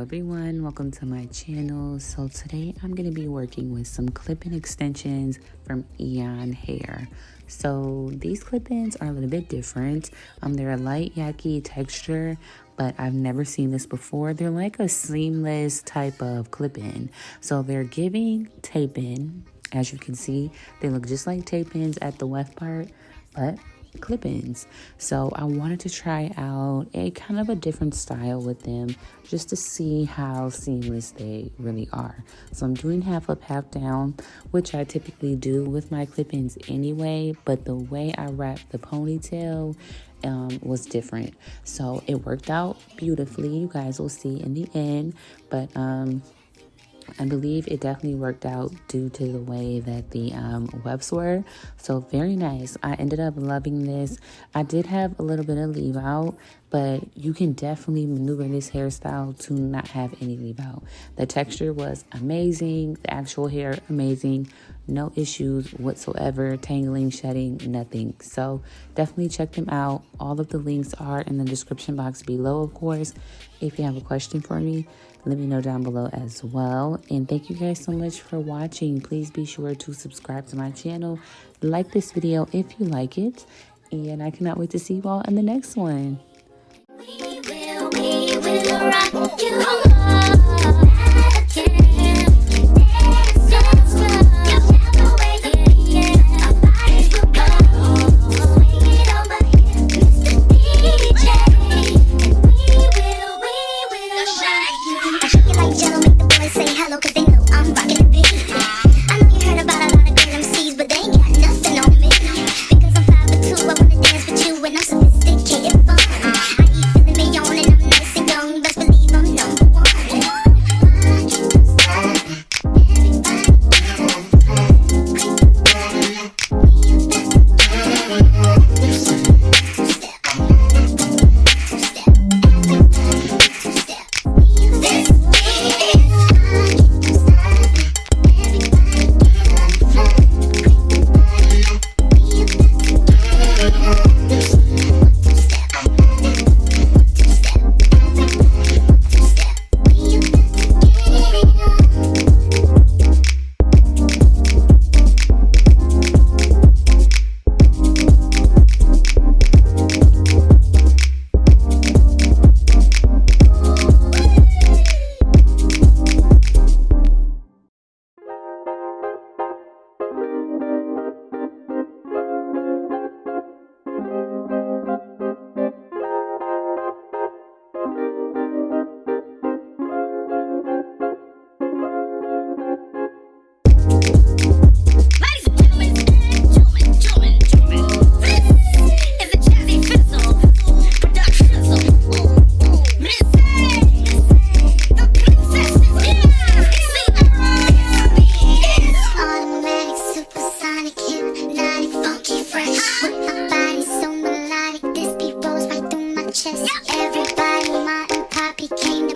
everyone, welcome to my channel. So today I'm going to be working with some clip-in extensions from Eayonhair. So these clip-ins are a little bit different. They're a light yaki texture, but I've never seen this before. They're like a seamless type of clip-in. So they're giving tape-in. As you can see, they look just like tape-ins at the left part, but clip-ins. So I wanted to try out a kind of a different style with them just to see how seamless they really are. So I'm doing half up, half down, which I typically do with my clip-ins anyway, but the way I wrapped the ponytail was different. So it worked out beautifully. You guys will see in the end, but I believe it definitely worked out due to the way that the webs were. So very nice. I ended up loving this. I did have a little bit of leave out, but you can definitely maneuver this hairstyle to not have any leave out. The texture was amazing. The actual hair, amazing. No issues whatsoever. Tangling, shedding, nothing. So definitely check them out. All of the links are in the description box below, of course. If you have a question for me, let me know down below as well. And thank you guys so much for watching. Please be sure to subscribe to my channel. Like this video if you like it. And I cannot wait to see you all in the next one. We will rock you. Everybody, my and Poppy came to